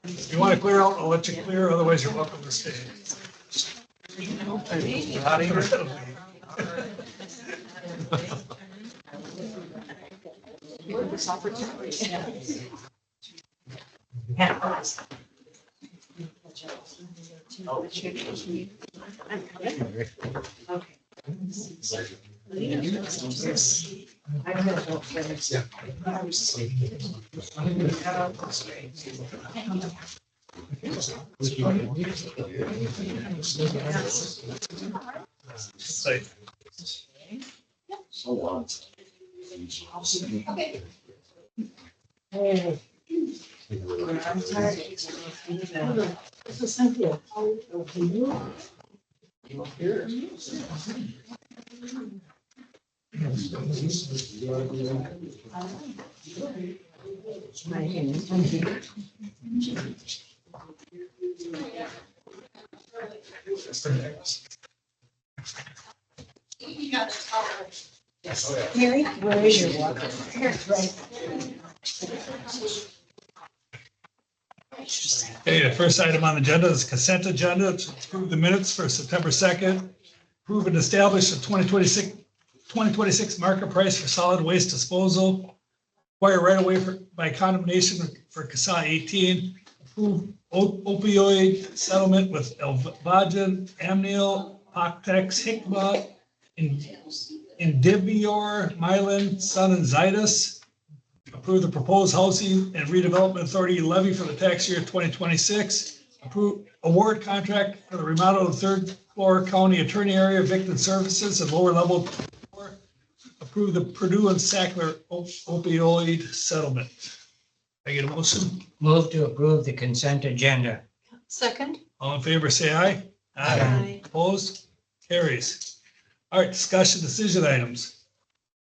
If you want to clear out, I'll let you clear. Otherwise, you're welcome to stay. Mary, where is your water? Here, right. Okay, the first item on the agenda is consent agenda to approve the minutes for September 2nd. Approve and establish a 2026 market price for solid waste disposal. Acquire right of way by condemnation for CASA 18. Approve opioid settlement with Elvagen, Amneal, Poctex, Hikma, Indivior, Mylan, Sun, and Zydus. Approve the proposed housing and redevelopment authority levy for the tax year 2026. Approve award contract for the remodel of third floor county attorney area, victim services and lower level. Approve the Purdue and Sackler opioid settlement. Can I get a motion? Move to approve the consent agenda. Second? All in favor, say aye. Aye. Opposed? Carries. All right, discussion decision items.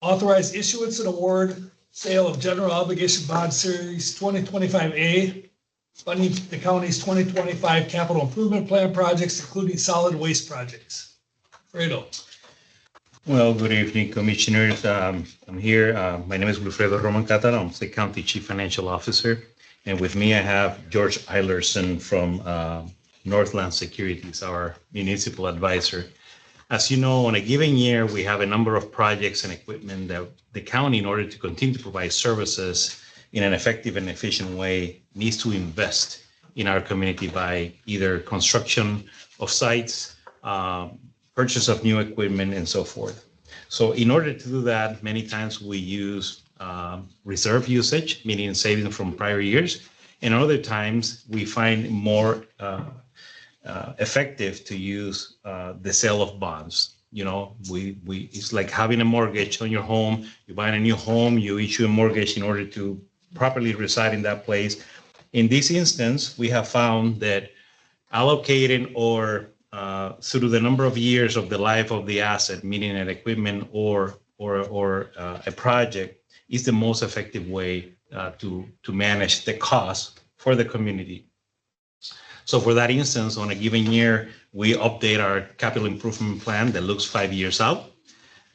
Authorize issuance and award sale of general obligation bond series 2025A, funding the county's 2025 capital improvement plan projects, including solid waste projects. Fredo. Well, good evening, Commissioners. I'm here. My name is Wilfredo Roman Catara. I'm the County Chief Financial Officer. And with me, I have George Eilerson from Northland Securities, our municipal advisor. As you know, on a given year, we have a number of projects and equipment that the county, in order to continue to provide services in an effective and efficient way, needs to invest in our community by either construction of sites, purchase of new equipment, and so forth. So in order to do that, many times we use reserve usage, meaning saving from prior years. And other times we find more effective to use the sale of bonds. You know, it's like having a mortgage on your home. You buy a new home, you issue a mortgage in order to properly reside in that place. In this instance, we have found that allocating or through the number of years of the life of the asset, meaning an equipment or a project, is the most effective way to manage the cost for the community. So for that instance, on a given year, we update our capital improvement plan that looks 5 years out.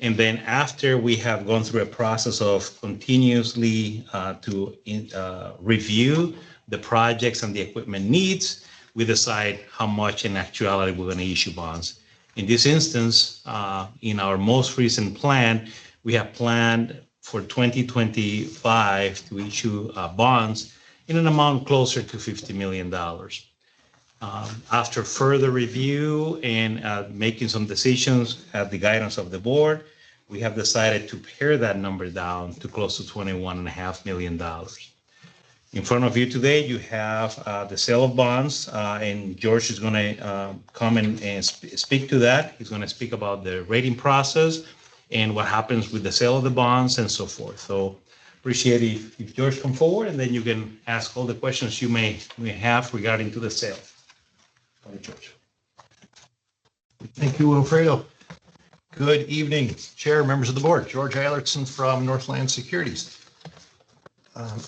And then after we have gone through a process of continuously review the projects and the equipment needs, we decide how much in actuality we're going to issue bonds. In this instance, in our most recent plan, we have planned for 2025 to issue bonds in an amount closer to $50 million. After further review and making some decisions at the guidance of the board, we have decided to pare that number down to close to $21.5 million. In front of you today, you have the sale of bonds, and George is going to come and speak to that. He's going to speak about the rating process and what happens with the sale of the bonds and so forth. So appreciate if George come forward, and then you can ask all the questions you may have regarding to the sale. George. Thank you, Wilfredo. Good evening, Chair, members of the board. George Eilerson from Northland Securities.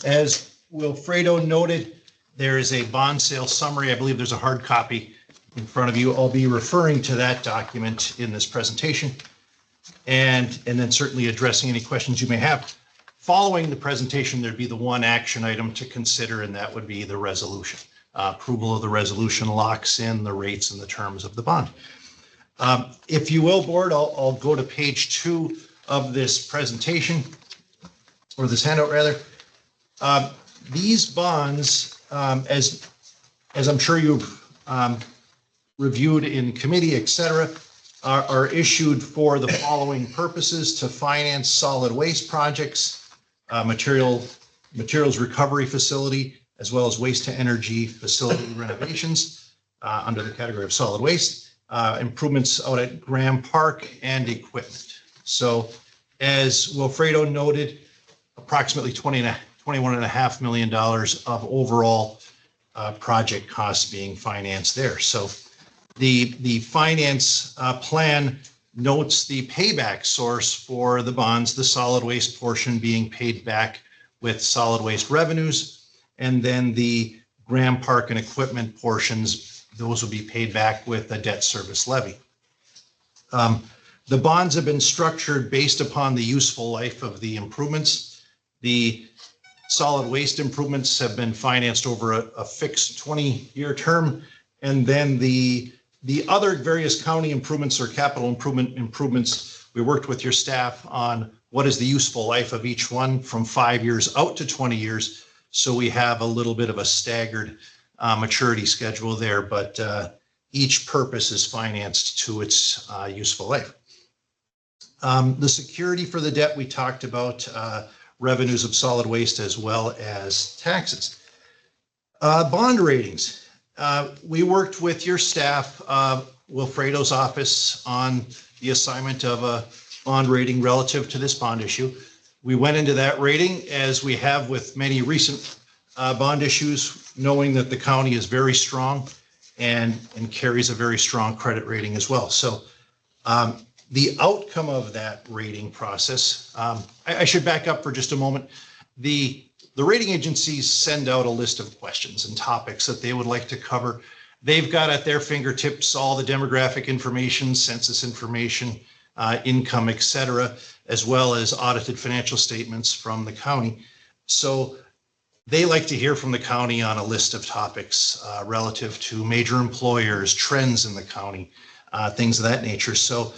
As Wilfredo noted, there is a bond sale summary. I believe there's a hard copy in front of you. I'll be referring to that document in this presentation and then certainly addressing any questions you may have. Following the presentation, there'd be the one action item to consider, and that would be the resolution. Approval of the resolution locks in the rates and the terms of the bond. If you will, board, I'll go to page 2 of this presentation, or this handout rather. These bonds, as I'm sure you've reviewed in committee, et cetera, are issued for the following purposes: to finance solid waste projects, materials recovery facility, as well as waste to energy facility renovations under the category of solid waste, improvements out at Graham Park, and equipment. So as Wilfredo noted, approximately $21.5 million of overall project costs being financed there. So the finance plan notes the payback source for the bonds, the solid waste portion being paid back with solid waste revenues, and then the Graham Park and equipment portions, those will be paid back with a debt service levy. The bonds have been structured based upon the useful life of the improvements. The solid waste improvements have been financed over a fixed 20-year term, and then the other various county improvements or capital improvements, we worked with your staff on what is the useful life of each one from 5 years out to 20 years. So we have a little bit of a staggered maturity schedule there, but each purpose is financed to its useful life. The security for the debt, we talked about revenues of solid waste as well as taxes. Bond ratings. We worked with your staff, Wilfredo's office, on the assignment of a bond rating relative to this bond issue. We went into that rating, as we have with many recent bond issues, knowing that the county is very strong and carries a very strong credit rating as well. So the outcome of that rating process, I should back up for just a moment. The rating agencies send out a list of questions and topics that they would like to cover. They've got at their fingertips all the demographic information, census information, income, et cetera, as well as audited financial statements from the county. So they like to hear from the county on a list of topics relative to major employers, trends in the county, things of that nature. So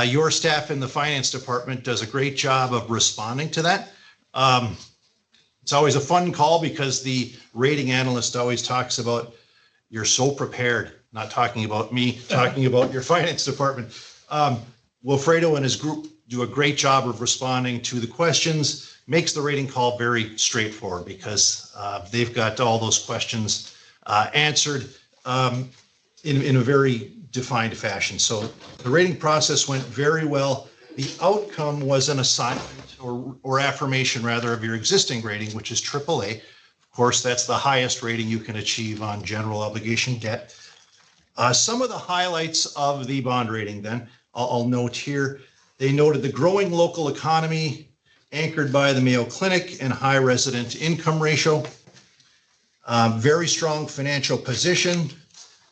your staff in the finance department does a great job of responding to that. It's always a fun call because the rating analyst always talks about, you're so prepared, not talking about me, talking about your finance department. Wilfredo and his group do a great job of responding to the questions, makes the rating call very straightforward because they've got all those questions answered in a very defined fashion. So the rating process went very well. The outcome was an assignment or affirmation rather of your existing rating, which is AAA. Of course, that's the highest rating you can achieve on general obligation debt. Some of the highlights of the bond rating then, I'll note here. They noted the growing local economy anchored by the Mayo Clinic and high resident income ratio, very strong financial position,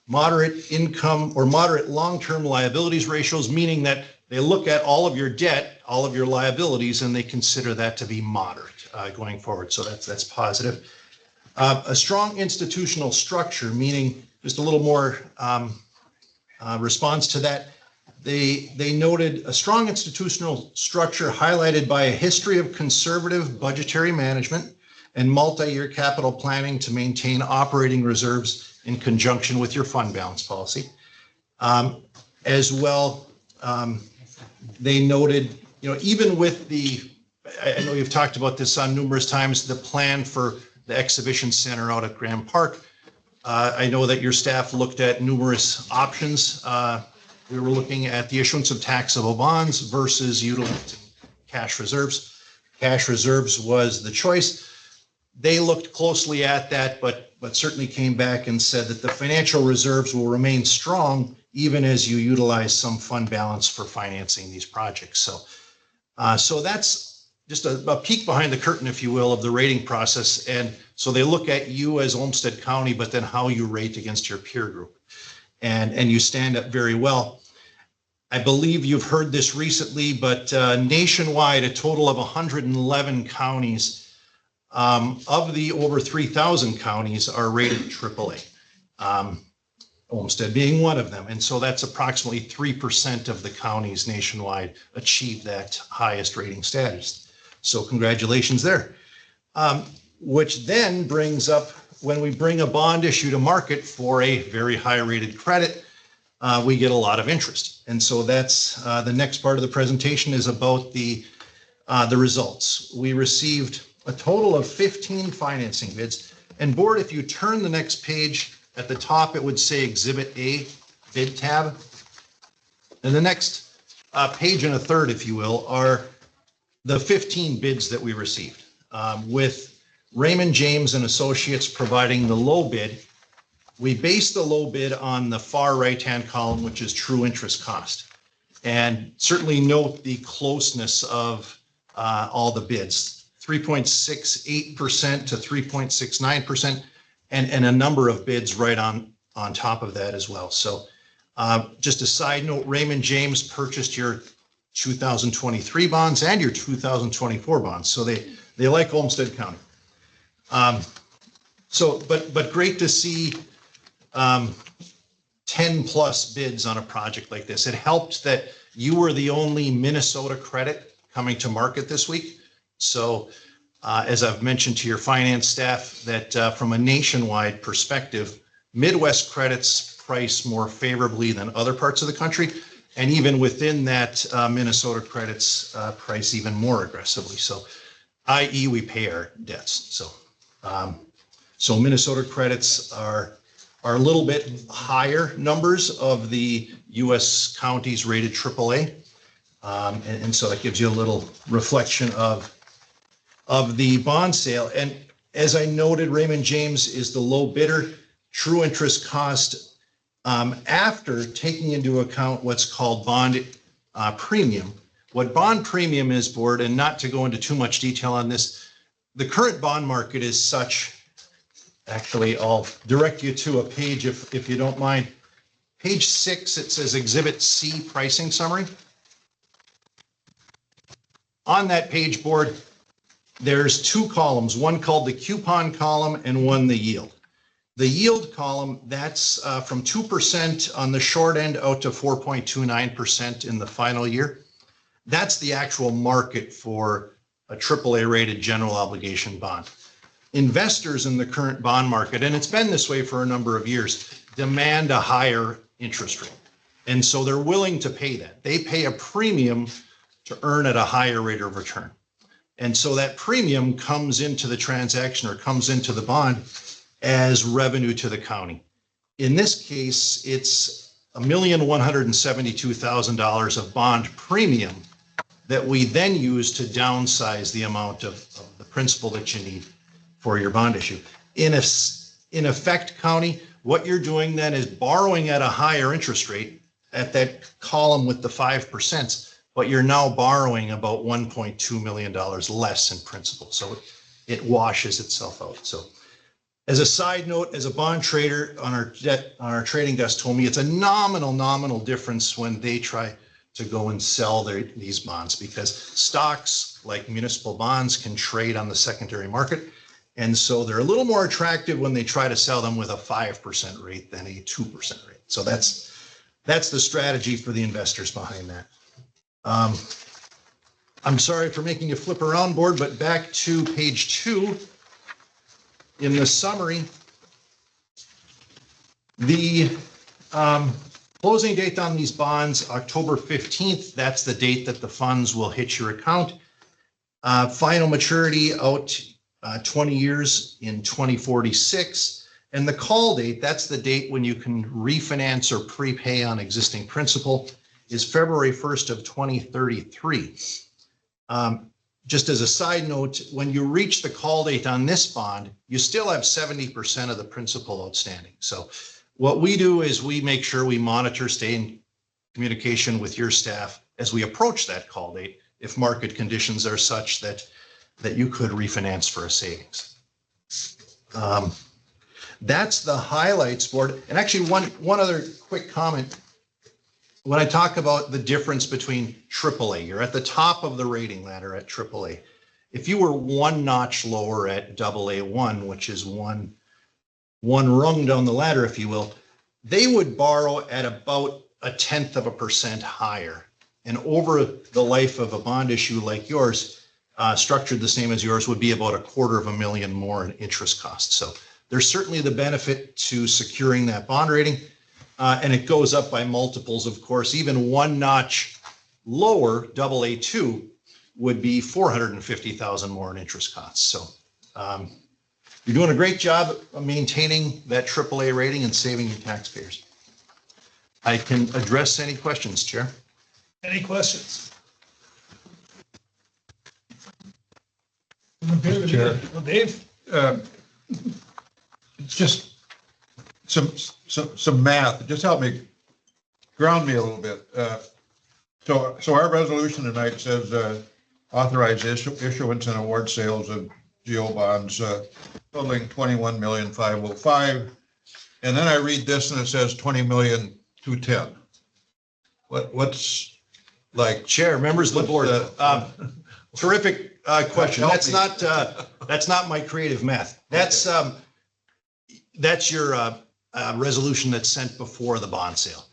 moderate income or moderate long-term liabilities ratios, meaning that they look at all of your debt, all of your liabilities, and they consider that to be moderate going forward. So that's positive. A strong institutional structure, meaning just a little more response to that. They noted a strong institutional structure highlighted by a history of conservative budgetary management and multi-year capital planning to maintain operating reserves in conjunction with your fund balance policy. As well, they noted, even with I know you've talked about this on numerous times, the plan for the exhibition center out at Graham Park. I know that your staff looked at numerous options. We were looking at the issuance of taxable bonds versus utilizing cash reserves. Cash reserves was the choice. They looked closely at that, but certainly came back and said that the financial reserves will remain strong even as you utilize some fund balance for financing these projects. So that's just a peek behind the curtain, if you will, of the rating process. And so they look at you as Olmsted County, but then how you rate against your peer group. And you stand up very well. I believe you've heard this recently, but nationwide, a total of 111 counties of the over 3,000 counties are rated AAA. Olmsted being one of them. And so that's approximately 3% of the counties nationwide achieve that highest rating status. So congratulations there. Which then brings up when we bring a bond issue to market for a very high rated credit, we get a lot of interest. And so that's the next part of the presentation is about the results. We received a total of 15 financing bids. And board, if you turn the next page, at the top, it would say Exhibit A, bid tab. And the next page and a third, if you will, are the 15 bids that we received, with Raymond James and Associates providing the low bid. We based the low bid on the far right-hand column, which is true interest cost. And certainly note the closeness of all the bids, 3.68% to 3.69%. And a number of bids right on top of that as well. So just a side note, Raymond James purchased your 2023 bonds and your 2024 bonds. So they like Olmsted County. But great to see 10 plus bids on a project like this. It helped that you were the only Minnesota credit coming to market this week. So as I've mentioned to your finance staff, that from a nationwide perspective, Midwest credits price more favorably than other parts of the country. And even within that, Minnesota credits price even more aggressively. So, i.e. we pay our debts. So Minnesota credits are a little bit higher numbers of the U.S. counties rated AAA. And so that gives you a little reflection of the bond sale. And as I noted, Raymond James is the low bidder. True interest cost, after taking into account what's called bond premium. What bond premium is, board, and not to go into too much detail on this, the current bond market is such, actually, I'll direct you to a page if you don't mind. Page 6, it says Exhibit C pricing summary. On that page, board, there's two columns, one called the coupon column and one the yield. The yield column, that's from 2% on the short end out to 4.29% in the final year. That's the actual market for a AAA rated general obligation bond. Investors in the current bond market, and it's been this way for a number of years, demand a higher interest rate. And so they're willing to pay that. They pay a premium to earn at a higher rate of return. And so that premium comes into the transaction or comes into the bond as revenue to the county. In this case, it's $1,172,000 of bond premium that we then use to downsize the amount of the principal that you need for your bond issue. In effect, county, what you're doing then is borrowing at a higher interest rate at that column with the 5%. But you're now borrowing about $1.2 million less in principal. So it washes itself out. So as a side note, as a bond trader on our trading desk told me, it's a nominal difference when they try to go and sell these bonds, because stocks like municipal bonds can trade on the secondary market. And so they're a little more attractive when they try to sell them with a 5% rate than a 2% rate. So that's the strategy for the investors behind that. I'm sorry for making you flip around, board, but back to page 2 in the summary. The closing date on these bonds, October 15th. That's the date that the funds will hit your account. Final maturity out 20 years in 2046. And the call date, that's the date when you can refinance or prepay on existing principal, is February 1st of 2033. Just as a side note, when you reach the call date on this bond, you still have 70% of the principal outstanding. So what we do is we make sure we monitor, stay in communication with your staff as we approach that call date, if market conditions are such that you could refinance for a savings. That's the highlights, board. And actually one other quick comment. when I talk about the difference between AAA, you're at the top of the rating ladder at AAA. If you were one notch lower at AA1, which is one rung down the ladder, if you will, they would borrow at about 0.1% higher. And over the life of a bond issue like yours, structured the same as yours, would be about $250,000 more in interest costs. So there's certainly the benefit to securing that bond rating. And it goes up by multiples, of course. Even one notch lower, AA2, would be $450,000 more in interest costs. So you're doing a great job of maintaining that AAA rating and saving your taxpayers. I can address any questions, Chair. Any questions? Chair. Well, Dave? It's just some math. Just help me, ground me a little bit. So our resolution tonight says authorize issuance and award sales of GO bonds totaling 21,505,000. And then I read this and it says 20,210,000. What's like? Chair, members of the board, terrific question. Help That's not my creative math. That's your resolution that's sent before the bond sale.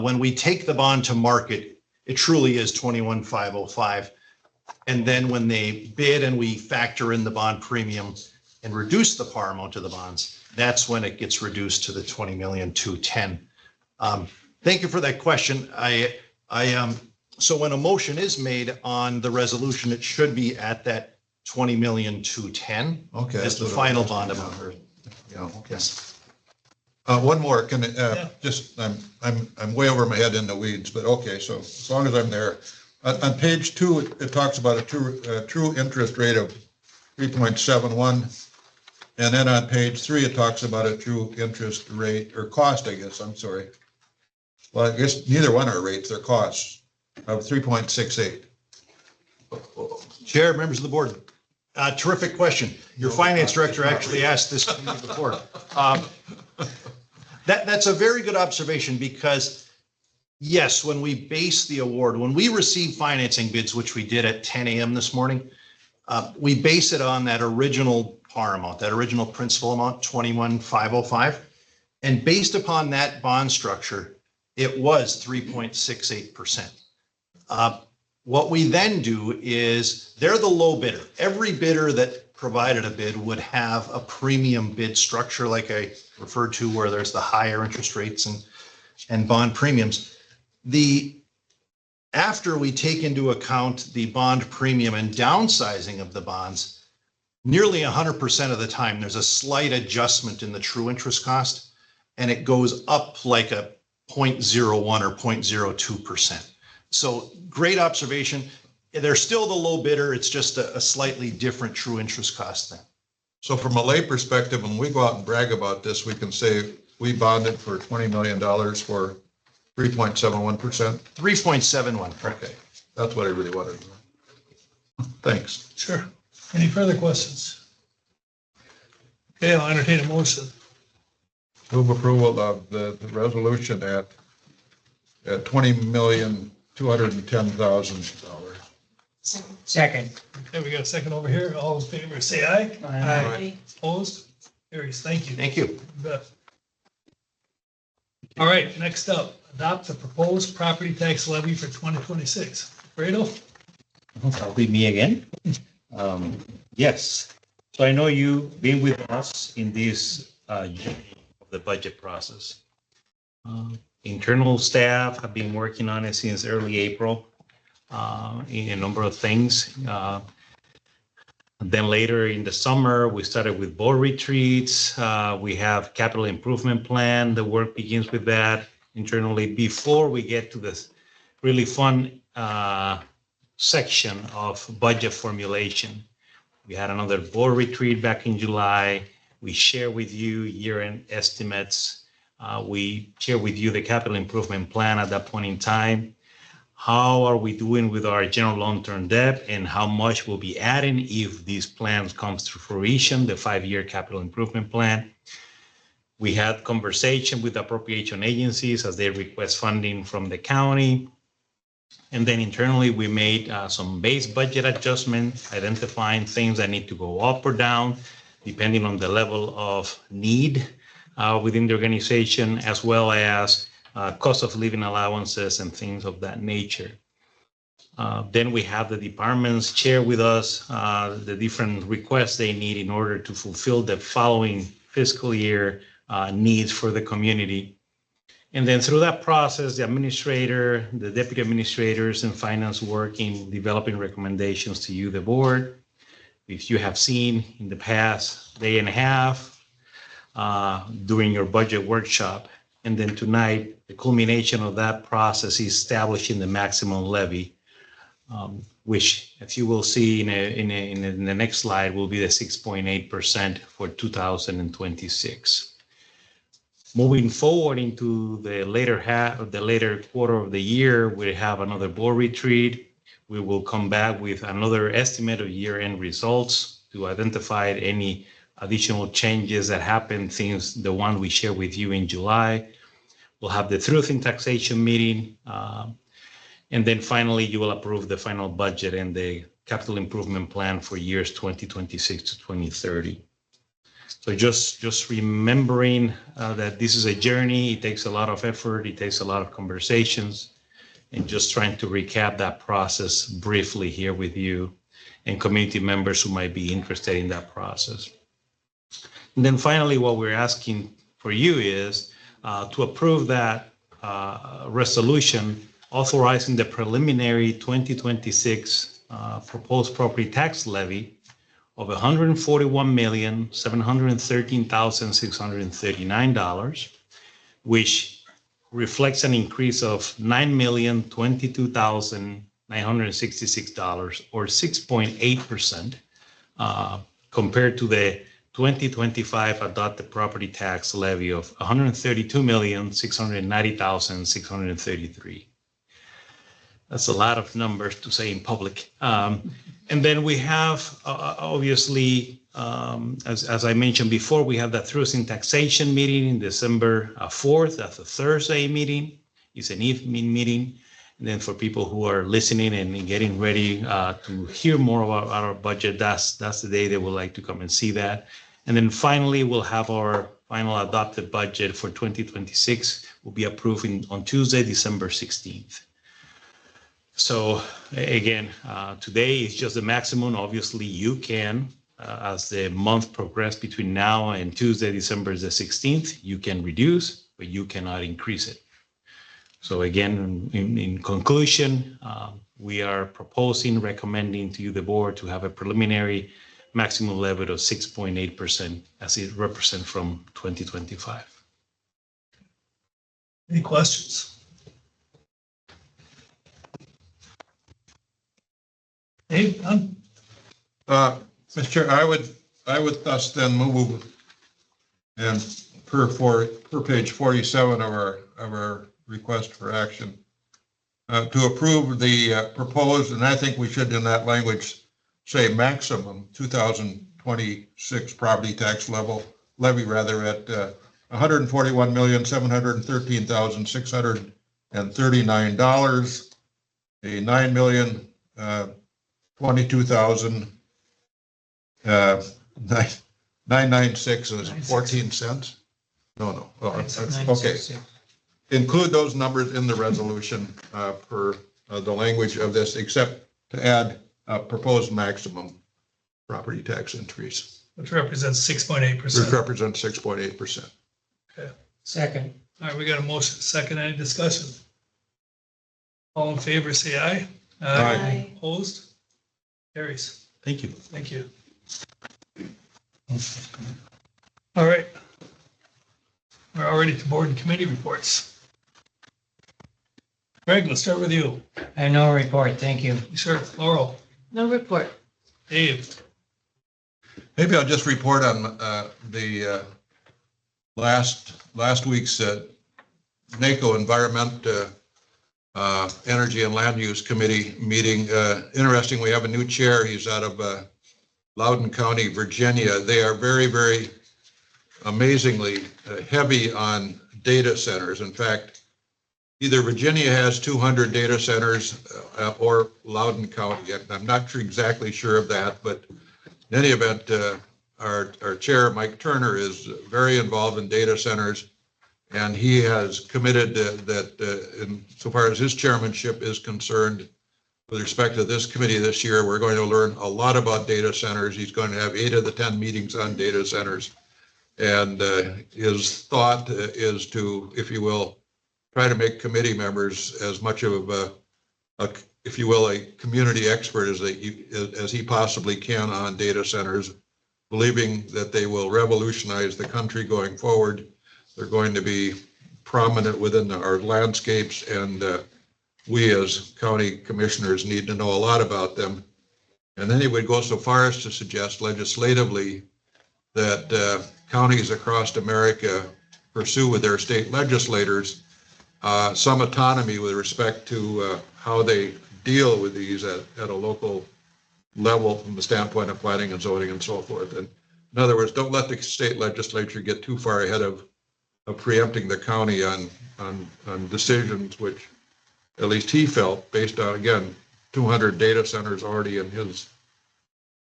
When we take the bond to market, it truly is 21,505. And then when they bid and we factor in the bond premium and reduce the par amount of the bonds, that's when it gets reduced to the 20,210,000. Thank you for that question. So when a motion is made on the resolution, it should be at that 20,210,000 Okay. as the final bond amount. Yeah, okay. Yes. One more, just, I'm way over my head in the weeds, but okay, so as long as I'm there. On page 2, it talks about a true interest rate of 3.71. And then on page 3, it talks about a true interest rate, or cost, I guess, I'm sorry. Well, I guess neither one are rates, they're costs of 3.68. Chair, members of the board, terrific question. Your finance director actually asked this to me before. That's a very good observation because, yes, when we base the award, when we receive financing bids, which we did at 10 a.m. this morning, we base it on that original par amount, that original principal amount, 21,505. And based upon that bond structure, it was 3.68%. What we then do is they're the low bidder. Every bidder that provided a bid would have a premium bid structure like I referred to where there's the higher interest rates and bond premiums. After we take into account the bond premium and downsizing of the bonds, nearly 100% of the time, there's a slight adjustment in the true interest cost and it goes up like a 0.01 or 0.02%. So great observation. They're still the low bidder. It's just a slightly different true interest cost thing. So from a lay perspective, when we go out and brag about this, we can say we bonded for $20 million for 3.71%. 3.71, correct. Okay, that's what I really wanted to know. Thanks. Sure. Any further questions? Okay, I'll entertain a motion. Move approval of the resolution at $20,210,000. Second. Okay, we got a second over here. All in favor, say aye. Aye. Opposed? Carries. Thank you. Thank you. You bet. All right, next up, adopt the proposed property tax levy for 2026. Fredo? That'll be me again. Yes. So I know you've been with us in this journey of the budget process. Internal staff have been working on it since early April in a number of things. Then later in the summer, we started with board retreats. We have capital improvement plan. The work begins with that internally before we get to this really fun section of budget formulation. We had another board retreat back in July. We share with you year-end estimates. We share with you the capital improvement plan at that point in time. How are we doing with our general long-term debt and how much we'll be adding if these plans comes to fruition, the 5-year capital improvement plan. We had conversation with appropriation agencies as they request funding from the county. And then internally, we made some base budget adjustments, identifying things that need to go up or down, depending on the level of need within the organization, as well as cost of living allowances and things of that nature. Then we have the departments share with us the different requests they need in order to fulfill the following fiscal year needs for the community. And then through that process, the administrator, the deputy administrators, and finance work in developing recommendations to you, the board. If you have seen in the past day and a half during your budget workshop, and then tonight, the culmination of that process is establishing the maximum levy, which, as you will see in the next slide, will be the 6.8% for 2026. Moving forward into the later quarter of the year, we have another board retreat. We will come back with another estimate of year-end results to identify any additional changes that happened since the one we shared with you in July. We'll have the truth in taxation meeting. And then finally, you will approve the final budget and the capital improvement plan for years 2026 to 2030. So just remembering that this is a journey. It takes a lot of effort. It takes a lot of conversations, and just trying to recap that process briefly here with you and community members who might be interested in that process. And then finally, what we're asking for you is to approve that resolution authorizing the preliminary 2026 proposed property tax levy of $141,713,639, which reflects an increase of $9,022,966, or 6.8%, compared to the 2025 adopted property tax levy of $132,690,633. That's a lot of numbers to say in public. And then we have, obviously, as I mentioned before, we have that truth in taxation meeting in December 4th. That's a Thursday meeting. It's an evening meeting. And then for people who are listening and getting ready to hear more about our budget, that's the day they would like to come and see that. And then finally, we'll have our final adopted budget for 2026 will be approved on Tuesday, December 16th. So again, today is just the maximum. Obviously, you can, as the month progresses between now and Tuesday, December the 16th, you can reduce, but you cannot increase it. So again, in conclusion, we are recommending to you, the board, to have a preliminary maximum levy of 6.8% as it represents from 2025. Any questions? Dave, none? Mr. Chair, I would thus then move, and per page 47 of our request for action, to approve the proposed, and I think we should in that language say maximum 2026 property tax levy rather at $141,713,639, a $9,022,996.14. No. Oh, okay. Include those numbers in the resolution per the language of this, except to add a proposed maximum property tax increase, Which represents 6.8%. which represents 6.8%. Okay. Second. All right, we got a motion, second, any discussion? All in favor, say aye. Aye. Opposed? Carries. Thank you. Thank you. All right. We're already to board and committee reports. Greg, let's start with you. I have no report, thank you. Sure, Laurel, No report. Dave, Maybe I'll just report on the last week's NACO Environment, Energy and Land Use Committee meeting. Interesting, we have a new chair. He's out of Loudoun County, Virginia. They are very, very amazingly heavy on data centers. In fact, either Virginia has 200 data centers or Loudoun County. I'm not exactly sure of that, but in any event, our chair, Mike Turner, is very involved in data centers, and he has committed that in so far as his chairmanship is concerned, with respect to this committee this year, we're going to learn a lot about data centers. He's going to have 8 of the 10 meetings on data centers. And his thought is to, if you will, try to make committee members as much of if you will, a community expert as he possibly can on data centers, believing that they will revolutionize the country going forward. They're going to be prominent within our landscapes, and we as county commissioners need to know a lot about them. And then he would go so far as to suggest legislatively that counties across America pursue with their state legislators some autonomy with respect to how they deal with these at a local level from the standpoint of planning and zoning and so forth. And in other words, don't let the state legislature get too far ahead of preempting the county on decisions which at least he felt, based on, again, 200 data centers already in his,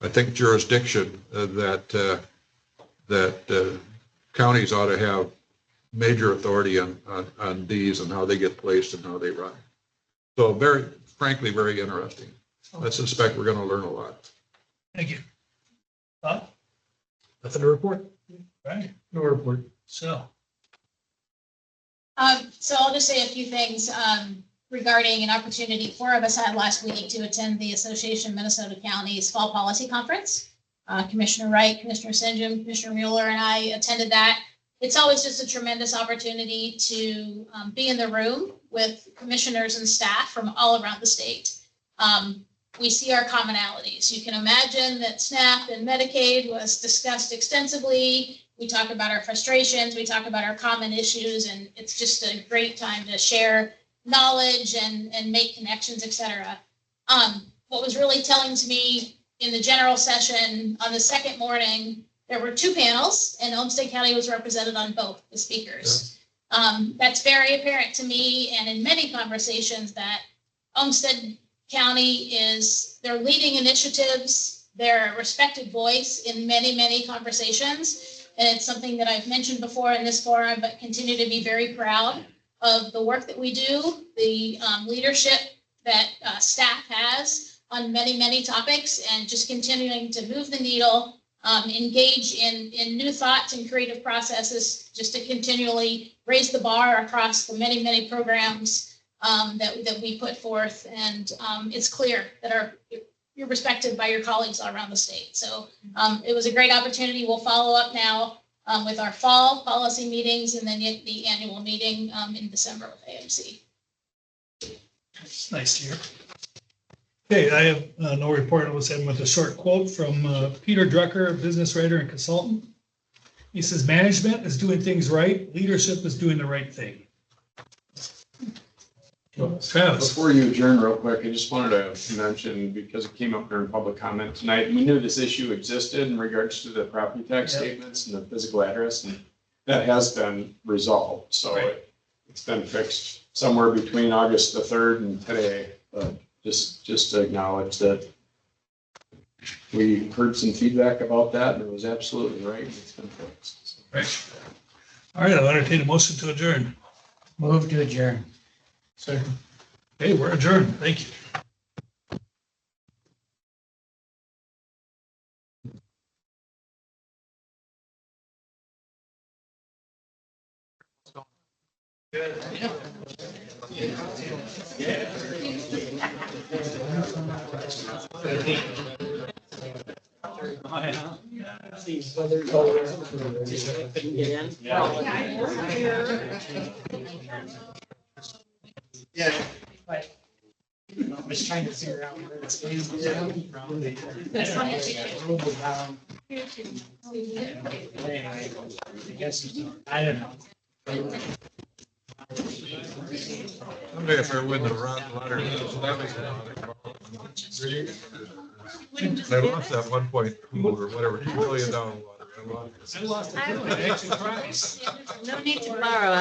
I think, jurisdiction, that counties ought to have major authority on these and how they get placed and how they run. So very, frankly, very interesting. I suspect we're going to learn a lot. Thank you. Nothing to report? Right, no report. So, So I'll just say a few things regarding an opportunity 4 of us had last week to attend the Association of Minnesota Counties Fall Policy Conference. Commissioner Wright, Commissioner Sinjum, Commissioner Mueller, and I attended that. It's always just a tremendous opportunity to be in the room with commissioners and staff from all around the state. We see our commonalities. You can imagine that SNAP and Medicaid was discussed extensively. We talk about our frustrations, we talk about our common issues, and it's just a great time to share knowledge and make connections, et cetera. What was really telling to me in the general session on the second morning, there were 2 panels, and Olmsted County was represented on both the speakers. That's very apparent to me, and in many conversations, that Olmsted County they're leading initiatives, they're a respected voice in many, many conversations. And it's something that I've mentioned before in this forum, but continue to be very proud of the work that we do, the leadership that staff has on many, many topics, and just continuing to move the needle, engage in new thoughts and creative processes, just to continually raise the bar across the many, many programs that we put forth. And it's clear that you're respected by your colleagues all around the state. So it was a great opportunity. We'll follow up now with our fall policy meetings, and then the annual meeting in December with AMC. it's nice to hear. Okay, I have no report. I was in with a short quote from Peter Drucker, business writer and consultant. He says, management is doing things right. Leadership is doing the right thing. Travis. Before you adjourn real quick, I just wanted to mention, because it came up during public comment tonight, we knew this issue existed in regards to the property tax statements and the physical address, and that has been resolved. So it's been fixed somewhere between August the 3rd and today. But just to acknowledge that we heard some feedback about that, and it was absolutely right. It's been fixed. So. Right. All right, I'll entertain a motion to adjourn. Move to adjourn. Second. Okay, we're adjourned. Thank you. Yeah. I was trying to figure out where it's going from. Anyway, I guess, I don't know. Someday if I win the lottery, I lost that 1.2 or whatever, $2 million lottery. I lost it too. I actually cried. No need to borrow.